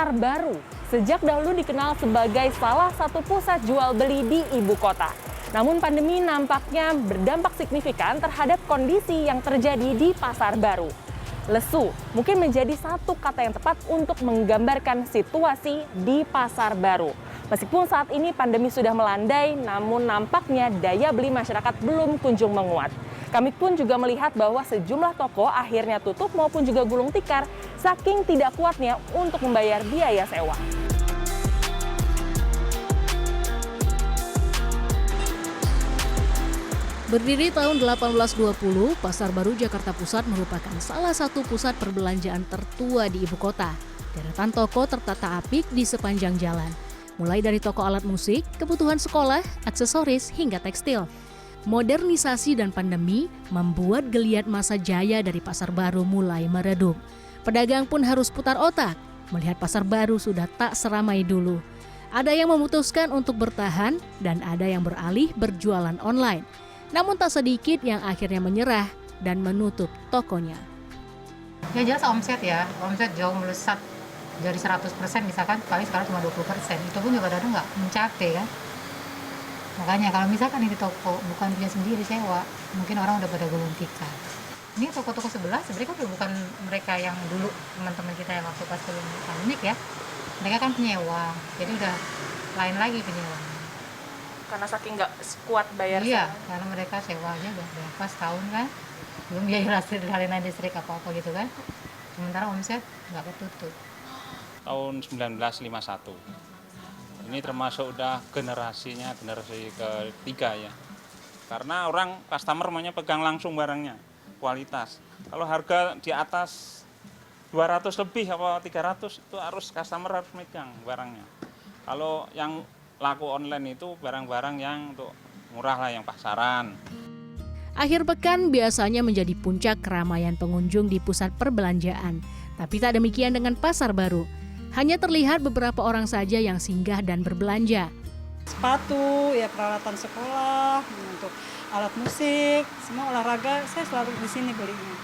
Pasar Baru sejak dahulu dikenal sebagai salah satu pusat jual beli di ibu kota. Namun pandemi nampaknya berdampak signifikan terhadap kondisi yang terjadi di Pasar Baru. Lesu mungkin menjadi satu kata yang tepat untuk menggambarkan situasi di Pasar Baru. Meskipun saat ini pandemi sudah melandai, namun nampaknya daya beli masyarakat belum kunjung menguat. Kami pun juga melihat bahwa sejumlah toko akhirnya tutup maupun juga gulung tikar saking tidak kuatnya untuk membayar biaya sewa. Berdiri tahun 1820, Pasar Baru Jakarta Pusat merupakan salah satu pusat perbelanjaan tertua di ibu kota. Deretan toko tertata apik di sepanjang jalan. Mulai dari toko alat musik, kebutuhan sekolah, aksesoris, hingga tekstil. Modernisasi dan pandemi membuat geliat masa jaya dari Pasar Baru mulai meredup. Pedagang pun harus putar otak, melihat Pasar Baru sudah tak seramai dulu. Ada yang memutuskan untuk bertahan dan ada yang beralih berjualan online. Namun tak sedikit yang akhirnya menyerah dan menutup tokonya. Ya jelas omset jauh melesat dari 100% misalkan paling sekarang cuma 20%. Itu pun juga kadang nggak mencapai kan. Makanya kalau misalkan ini toko bukan punya sendiri sewa, mungkin orang udah pada gulung tikar. Ini toko-toko sebelah sebenarnya kan bukan mereka yang dulu teman-teman kita yang waktu pas sebelum pandemik ya. Mereka kan penyewa, jadi udah lain lagi penyewa. Karena saking nggak kuat bayar Iya, sewa. karena mereka sewa aja udah berapa setahun kan, belum biaya salinan listrik apa-apa gitu kan. Sementara omset nggak ketutup. Tahun 1951. Ini termasuk udah generasi ketiga ya. Karena orang customer maunya pegang langsung barangnya, kualitas. Kalau harga di atas 200 lebih apa 300 itu customer harus megang barangnya. Kalau yang laku online itu barang-barang yang untuk murah lah, yang pasaran. Akhir pekan biasanya menjadi puncak keramaian pengunjung di pusat perbelanjaan. Tapi tak demikian dengan Pasar Baru. Hanya terlihat beberapa orang saja yang singgah dan berbelanja. Sepatu, ya peralatan sekolah, untuk alat musik, semua olahraga saya selalu di sini belinya.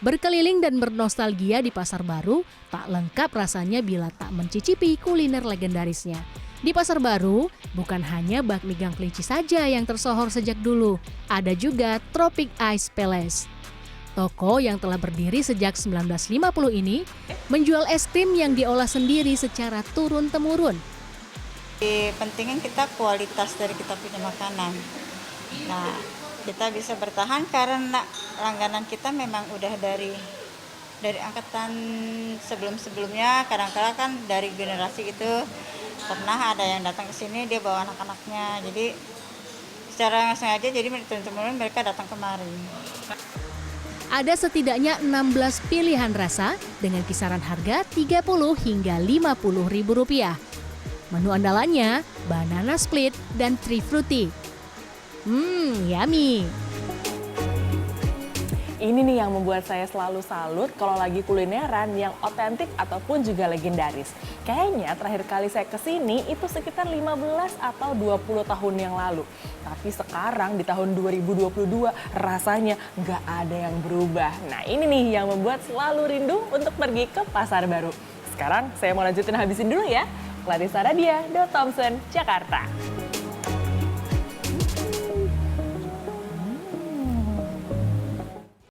Berkeliling dan bernostalgia di Pasar Baru tak lengkap rasanya bila tak mencicipi kuliner legendarisnya. Di Pasar Baru bukan hanya bakmi gang kelinci saja yang tersohor sejak dulu, ada juga Tropic Ice Palace. Toko yang telah berdiri sejak 1950 ini menjual es krim yang diolah sendiri secara turun-temurun. Pentingnya kita kualitas dari kita punya makanan. Nah, kita bisa bertahan karena langganan kita memang udah dari angkatan sebelum-sebelumnya. Kadang-kadang kan dari generasi itu pernah ada yang datang ke sini dia bawa anak-anaknya. Jadi secara nggak sengaja jadi turun-temurun mereka datang kemari. Ada setidaknya 16 pilihan rasa dengan kisaran harga 30 hingga 50 ribu rupiah. Menu andalannya banana split dan tree fruity. Yummy. Ini nih yang membuat saya selalu salut kalau lagi kulineran yang otentik ataupun juga legendaris. Kayaknya terakhir kali saya kesini itu sekitar 15 atau 20 tahun yang lalu. Tapi sekarang di tahun 2022 rasanya nggak ada yang berubah. Nah ini nih yang membuat selalu rindu untuk pergi ke Pasar Baru. Sekarang saya mau lanjutin habisin dulu ya. Clarissa Radia, Do Thompson, Jakarta.